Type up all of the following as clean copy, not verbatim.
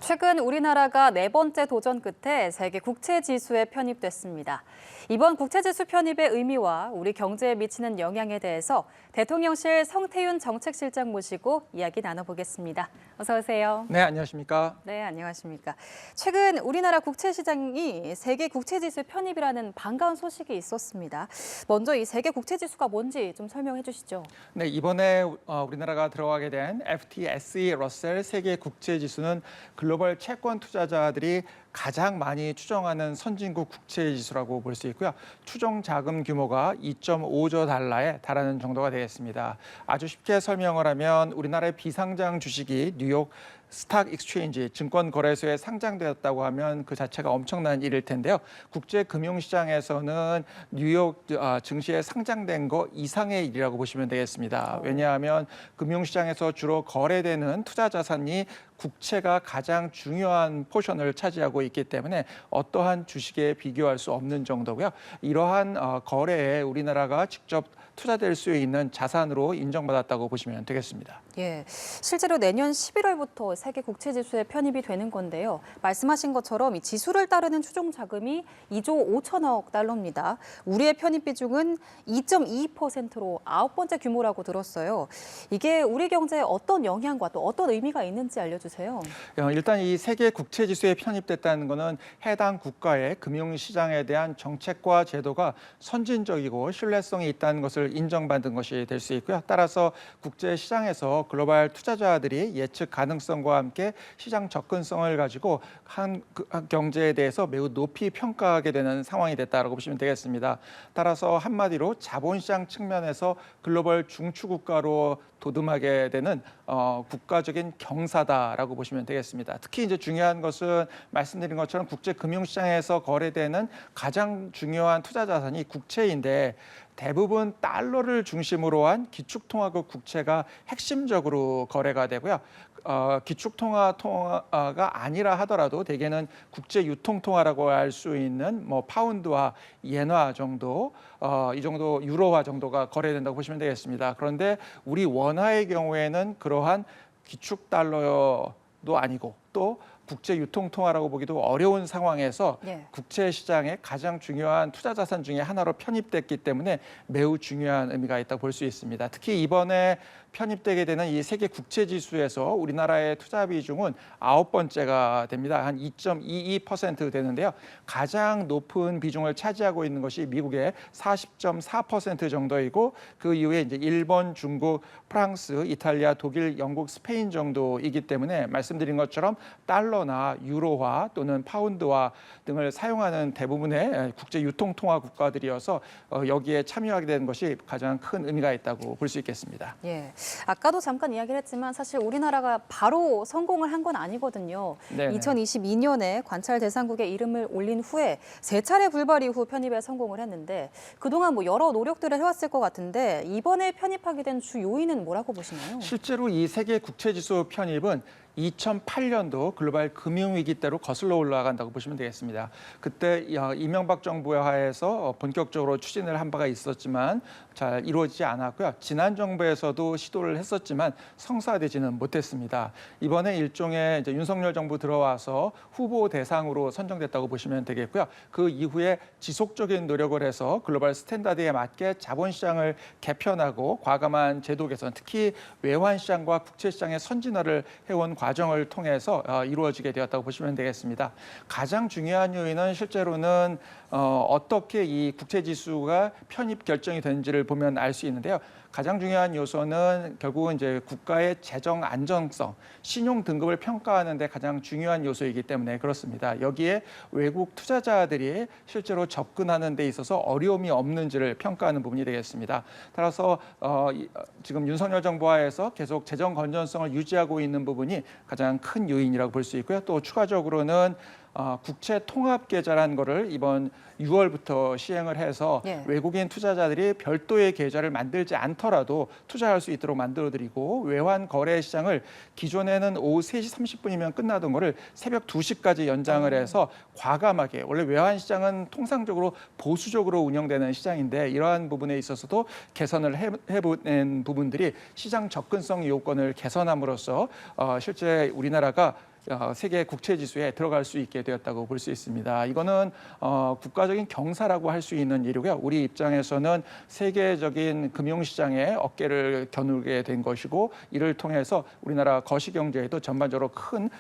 최근 우리나라가 네 번째 도전 끝에 세계 국채지수에 편입됐습니다. 이번 국채지수 편입의 의미와 우리 경제에 미치는 영향에 대해서 대통령실 성태윤 정책실장 모시고 이야기 나눠보겠습니다. 어서 오세요. 네, 안녕하십니까? 네, 안녕하십니까. 최근 우리나라 국채시장이 세계 국채지수 편입이라는 반가운 소식이 있었습니다. 먼저 이 세계 국채지수가 뭔지 좀 설명해 주시죠. 네, 이번에 우리나라가 들어가게 된 FTSE 러셀 세계 국채지수는 글로벌 채권 투자자들이 가장 많이 추정하는 선진국 국채지수라고 볼 수 있고요. 추정 자금 규모가 2.5조 달러에 달하는 정도가 되겠습니다. 아주 쉽게 설명을 하면 우리나라의 비상장 주식이 뉴욕 스탁 익스체인지 증권거래소에 상장되었다고 하면 그 자체가 엄청난 일일 텐데요. 국제금융시장에서는 뉴욕 증시에 상장된 거 이상의 일이라고 보시면 되겠습니다. 왜냐하면 금융시장에서 주로 거래되는 투자 자산이 국채가 가장 중요한 포션을 차지하고 있기 때문에 어떠한 주식에 비교할 수 없는 정도고요. 이러한 거래에 우리나라가 직접 투자될 수 있는 자산으로 인정받았다고 보시면 되겠습니다. 예, 실제로 내년 11월부터 세계 국채지수에 편입이 되는 건데요. 말씀하신 것처럼 이 지수를 따르는 추정 자금이 2조 5천억 달러입니다. 우리의 편입 비중은 2.22%로 9번째 규모라고 들었어요. 이게 우리 경제에 어떤 영향과 또 어떤 의미가 있는지 알려주세요. 일단 이 세계 국채지수에 편입됐다는 것은 해당 국가의 금융시장에 대한 정책과 제도가 선진적이고 신뢰성이 있다는 것을 인정받은 것이 될 수 있고요. 따라서 국제시장에서 글로벌 투자자들이 예측 가능성과 함께 시장 접근성을 가지고 한 경제에 대해서 매우 높이 평가하게 되는 상황이 됐다고 보시면 되겠습니다. 따라서 한마디로 자본시장 측면에서 글로벌 중추국가로 도듬하게 되는 국가적인 경사다라고 보시면 되겠습니다. 특히 이제 중요한 것은 말씀드린 것처럼 국제금융시장에서 거래되는 가장 중요한 투자 자산이 국채인데 대부분 달러를 중심으로 한 기축통화국 국채가 핵심적으로 거래가 되고요. 기축통화가 아니라 하더라도 대개는 국제유통통화라고 할 수 있는 뭐 파운드와 이엔화 정도, 이 정도 유로화 정도가 거래된다고 보시면 되겠습니다. 그런데 우리 원화의 경우에는 그러한 기축달러도 아니고 또 국제유통통화라고 보기도 어려운 상황에서 국채시장의 가장 중요한 투자자산 중에 하나로 편입됐기 때문에 매우 중요한 의미가 있다고 볼 수 있습니다. 특히 이번에 편입되게 되는 이 세계 국채지수에서 우리나라의 투자 비중은 9번째가 됩니다. 한 2.22% 되는데요. 가장 높은 비중을 차지하고 있는 것이 미국의 40.4% 정도이고 그 이후에 이제 일본, 중국, 프랑스, 이탈리아, 독일, 영국, 스페인 정도이기 때문에 말씀드린 것처럼 달러나 유로화 또는 파운드화 등을 사용하는 대부분의 국제 유통통화 국가들이어서 여기에 참여하게 되는 것이 가장 큰 의미가 있다고 볼 수 있겠습니다. 예. 아까도 잠깐 이야기를 했지만 사실 우리나라가 바로 성공을 한 건 아니거든요. 네네. 2022년에 관찰 대상국에 이름을 올린 후에 세 차례 불발 이후 편입에 성공을 했는데 그동안 뭐 여러 노력들을 해왔을 것 같은데 이번에 편입하게 된 주 요인은 뭐라고 보시나요? 실제로 이 세계 국채지수 편입은 2008년도 글로벌 금융위기 때로 거슬러 올라간다고 보시면 되겠습니다. 그때 이명박 정부 하에서 본격적으로 추진을 한 바가 있었지만 잘 이루어지지 않았고요. 지난 정부에서도 시도를 했었지만 성사되지는 못했습니다. 이번에 일종의 이제 윤석열 정부 들어와서 후보 대상으로 선정됐다고 보시면 되겠고요. 그 이후에 지속적인 노력을 해서 글로벌 스탠다드에 맞게 자본시장을 개편하고 과감한 제도 개선, 특히 외환시장과 국채시장의 선진화를 해온 과정을 통해서 이루어지게 되었다고 보시면 되겠습니다. 가장 중요한 요인은 실제로는 어떻게 이 국채지수가 편입 결정이 되는지를 보면 알 수 있는데요. 가장 중요한 요소는 결국은 이제 국가의 재정 안정성, 신용 등급을 평가하는 데 가장 중요한 요소이기 때문에 그렇습니다. 여기에 외국 투자자들이 실제로 접근하는 데 있어서 어려움이 없는지를 평가하는 부분이 되겠습니다. 따라서 지금 윤석열 정부 하에서 계속 재정 건전성을 유지하고 있는 부분이 가장 큰 요인이라고 볼 수 있고요. 또 추가적으로는 국채 통합 계좌라는 거를 이번 6월부터 시행을 해서 외국인 투자자들이 별도의 계좌를 만들지 않더라도 투자할 수 있도록 만들어드리고 외환 거래 시장을 기존에는 오후 3시 30분이면 끝나던 거를 새벽 2시까지 연장을 해서 과감하게 원래 외환 시장은 통상적으로 보수적으로 운영되는 시장인데 이러한 부분에 있어서도 개선을 해보는 부분들이 시장 접근성 요건을 개선함으로써 실제 우리나라가 세계 국채 지수에 들어갈 수 있게 되었다고 볼 수 있습니다. 이거는 국가적인 경사라고 할 수 있는 일이고요. 우리 입장에서는 세계적인 금융시장에 어깨를 겨누게 된 것이고 이를 통해서 우리나라 거시경제에도 전반적으로 큰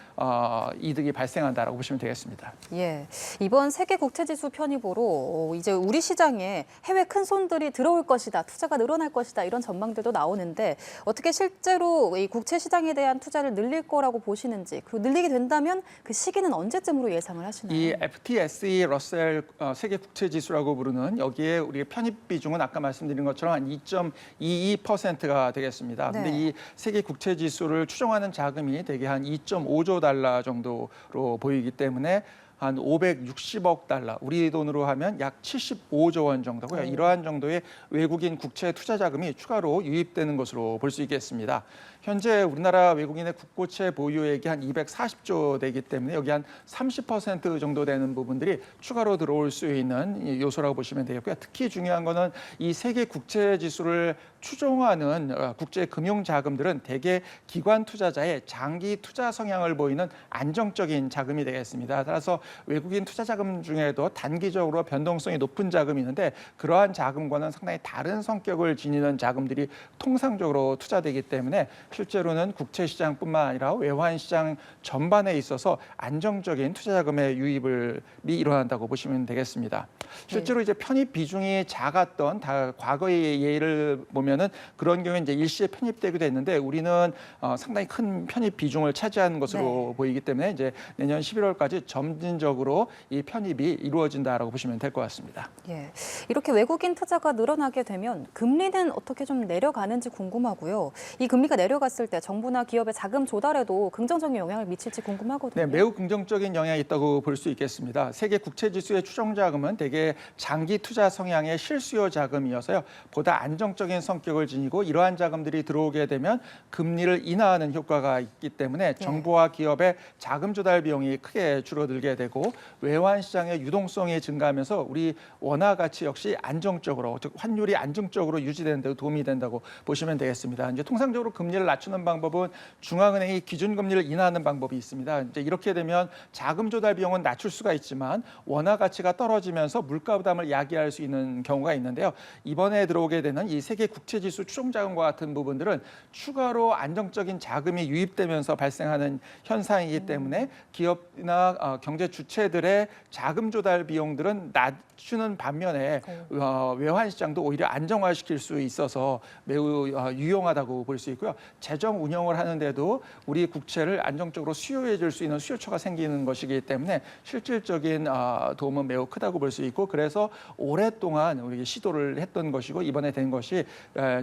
이득이 발생한다라고 보시면 되겠습니다. 예, 이번 세계 국채지수 편입으로 이제 우리 시장에 해외 큰 손들이 들어올 것이다, 투자가 늘어날 것이다 이런 전망들도 나오는데 어떻게 실제로 이 국채 시장에 대한 투자를 늘릴 거라고 보시는지 그리고 늘리게 된다면 그 시기는 언제쯤으로 예상을 하시나요? 이 FTSE 러셀 세계 국채 지수라고 부르는 여기에 우리 편입 비중은 아까 말씀드린 것처럼 한 2.22%가 되겠습니다. 네. 근데 이 세계 국채 지수를 추종하는 자금이 대개 한 2.5조 달러 정도로 보이기 때문에 한 560억 달러, 우리 돈으로 하면 약 75조 원 정도고요. 이러한 정도의 외국인 국채 투자 자금이 추가로 유입되는 것으로 볼 수 있겠습니다. 현재 우리나라 외국인의 국고채 보유액이 한 240조 되기 때문에 여기 한 30% 정도 되는 부분들이 추가로 들어올 수 있는 요소라고 보시면 되겠고요. 특히 중요한 거는 이 세계 국채 지수를 추종하는 국제 금융 자금들은 대개 기관 투자자의 장기 투자 성향을 보이는 안정적인 자금이 되겠습니다. 따라서 외국인 투자 자금 중에도 단기적으로 변동성이 높은 자금이 있는데 그러한 자금과는 상당히 다른 성격을 지니는 자금들이 통상적으로 투자되기 때문에 실제로는 국채 시장뿐만 아니라 외환 시장 전반에 있어서 안정적인 투자 자금의 유입이 일어난다고 보시면 되겠습니다. 실제로 이제 편입 비중이 작았던 과거의 예를 보면은 그런 경우에 이제 일시에 편입되기도 했는데 우리는 상당히 큰 편입 비중을 차지하는 것으로 보이기 때문에 이제 내년 11월까지 점진적으로 이 편입이 이루어진다라고 보시면 될 것 같습니다. 예, 이렇게 외국인 투자가 늘어나게 되면 금리는 어떻게 좀 내려가는지 궁금하고요. 이 금리가 내려갔을 때 정부나 기업의 자금 조달에도 긍정적인 영향을 미칠지 궁금하거든요. 네, 매우 긍정적인 영향이 있다고 볼 수 있겠습니다. 세계 국채 지수의 추정 자금은 대개 장기 투자 성향의 실수요 자금이어서요. 보다 안정적인 성격을 지니고 이러한 자금들이 들어오게 되면 금리를 인하하는 효과가 있기 때문에 정부와 기업의 자금 조달 비용이 크게 줄어들게 되고 외환 시장의 유동성이 증가하면서 우리 원화 가치 역시 안정적으로 즉 환율이 안정적으로 유지되는 데 도움이 된다고 보시면 되겠습니다. 이제 통상적으로 금리를 낮추는 방법은 중앙은행이 기준금리를 인하하는 방법이 있습니다. 이제 이렇게 되면 자금 조달 비용은 낮출 수가 있지만 원화 가치가 떨어지면서 물가 부담을 야기할 수 있는 경우가 있는데요. 이번에 들어오게 되는 이 세계 국채 지수 추종 자금과 같은 부분들은 추가로 안정적인 자금이 유입되면서 발생하는 현상이기 때문에 기업이나 경제 주체들의 자금 조달 비용들은 낮추는 반면에 외환 시장도 오히려 안정화시킬 수 있어서 매우 유용하다고 볼 수 있고요. 재정 운영을 하는데도 우리 국채를 안정적으로 수요해 줄 수 있는 수요처가 생기는 것이기 때문에 실질적인 도움은 매우 크다고 볼 수 있고 그래서 오랫동안 우리 시도를 했던 것이고 이번에 된 것이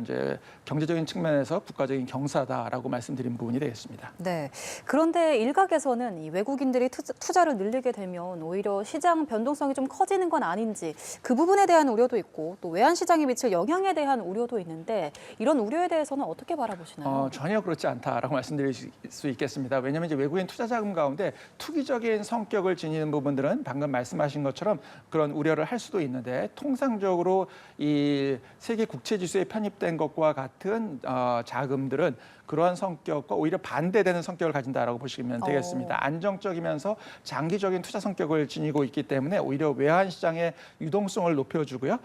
이제 경제적인 측면에서 국가적인 경사다라고 말씀드린 부분이 되겠습니다. 네. 그런데 일각에서는 이 외국인들이 투자를 늘리게 되면 오히려 시장 변동성이 좀 커지는 건 아닌지 그 부분에 대한 우려도 있고 또 외환 시장에 미칠 영향에 대한 우려도 있는데 이런 우려에 대해서는 어떻게 바라보시나요? 전혀 그렇지 않다라고 말씀드릴 수 있겠습니다. 왜냐하면 이제 외국인 투자 자금 가운데 투기적인 성격을 지니는 부분들은 방금 말씀하신 것처럼 그런 우려를 할 수도 있는데 통상적으로 이 세계 국채 지수에 편입된 것과 같은 자금들은 그러한 성격과 오히려 반대되는 성격을 가진다라고 보시면 되겠습니다. 안정적이면서 장기적인 투자 성격을 지니고 있기 때문에 오히려 외환 시장의 유동성을 높여주고요.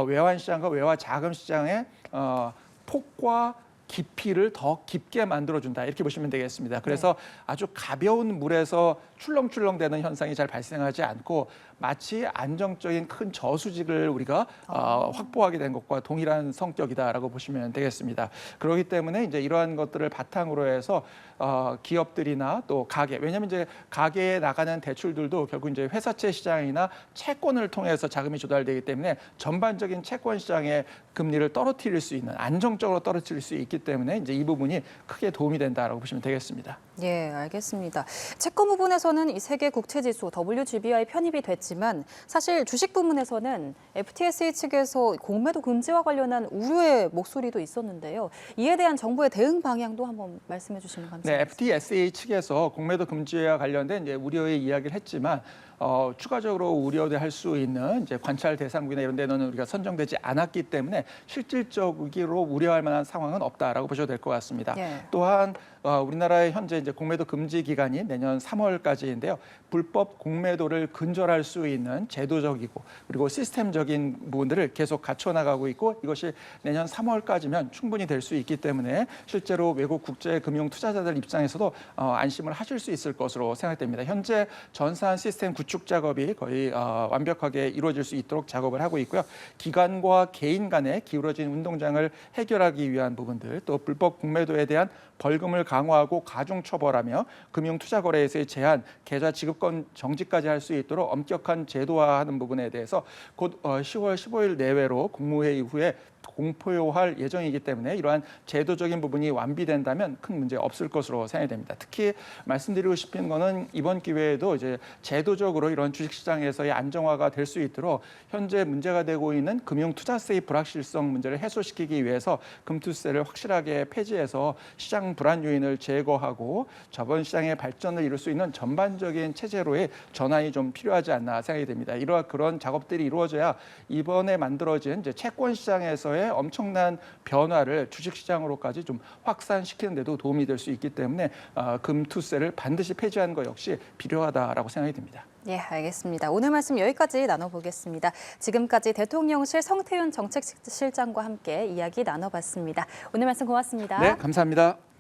외환 시장과 외화 자금 시장의 폭과 깊이를 더 깊게 만들어준다 이렇게 보시면 되겠습니다. 그래서 아주 가벼운 물에서 출렁출렁대는 현상이 잘 발생하지 않고 마치 안정적인 큰 저수직을 우리가 확보하게 된 것과 동일한 성격이다라고 보시면 되겠습니다. 그렇기 때문에 이제 이러한 것들을 바탕으로 해서 기업들이나 또 가계, 왜냐하면 이제 가계에 나가는 대출들도 결국 이제 회사채 시장이나 채권을 통해서 자금이 조달되기 때문에 전반적인 채권 시장의 금리를 떨어뜨릴 수 있는 안정적으로 떨어뜨릴 수 있기 때문에 이제 이 부분이 크게 도움이 된다라고 보시면 되겠습니다. 예, 알겠습니다. 채권 부분에서는 이 세계 국채 지수 WGBI 편입이 됐지만 사실 주식 부분에서는 FTSE 측에서 공매도 금지와 관련한 우려의 목소리도 있었는데요. 이에 대한 정부의 대응 방향도 한번 말씀해 주시면 감사하겠습니다. 네, FTSE 측에서 공매도 금지와 관련된 이제 우려의 이야기를 했지만 추가적으로 우려할 수 있는 이제 관찰 대상국이나 이런 데는 우리가 선정되지 않았기 때문에 실질적으로 우려할 만한 상황은 없다라고 보셔도 될 것 같습니다. 또한 우리나라의 현재 이제 공매도 금지 기간이 내년 3월까지인데요. 불법 공매도를 근절할 수 있는 제도적이고 그리고 시스템적인 부분들을 계속 갖춰 나가고 있고 이것이 내년 3월까지면 충분히 될 수 있기 때문에 실제로 외국 국제 금융 투자자들 입장에서도 안심을 하실 수 있을 것으로 생각됩니다. 현재 전산 시스템 구축 작업이 거의 완벽하게 이루어질 수 있도록 작업을 하고 있고요. 기관과 개인 간의 기울어진 운동장을 해결하기 위한 부분들, 또 불법 공매도에 대한 벌금을 강화하고 가중 처벌하며 금융 투자 거래에서의 제한, 계좌 지급권 정지까지 할 수 있도록 엄격한 제도화하는 부분에 대해서 곧 10월 15일 내외로 국무회의 후에 공포할 예정이기 때문에 이러한 제도적인 부분이 완비된다면 큰 문제 없을 것으로 생각이 됩니다. 특히 말씀드리고 싶은 거는 이번 기회에도 이제 제도적으로 이런 주식시장에서의 안정화가 될 수 있도록 현재 문제가 되고 있는 금융투자세의 불확실성 문제를 해소시키기 위해서 금투세를 확실하게 폐지해서 시장 불안 요인을 제거하고 저번 시장의 발전을 이룰 수 있는 전반적인 체제로의 전환이 좀 필요하지 않나 생각이 됩니다. 이러한 그런 작업들이 이루어져야 이번에 만들어진 이제 채권 시장에서의 엄청난 변화를 주식시장으로까지 좀 확산시키는 데도 도움이 될 수 있기 때문에 금투세를 반드시 폐지하는 것 역시 필요하다라고 생각이 듭니다. 예, 알겠습니다. 오늘 말씀 여기까지 나눠보겠습니다. 지금까지 대통령실 성태윤 정책실장과 함께 이야기 나눠봤습니다. 오늘 말씀 고맙습니다. 네, 감사합니다.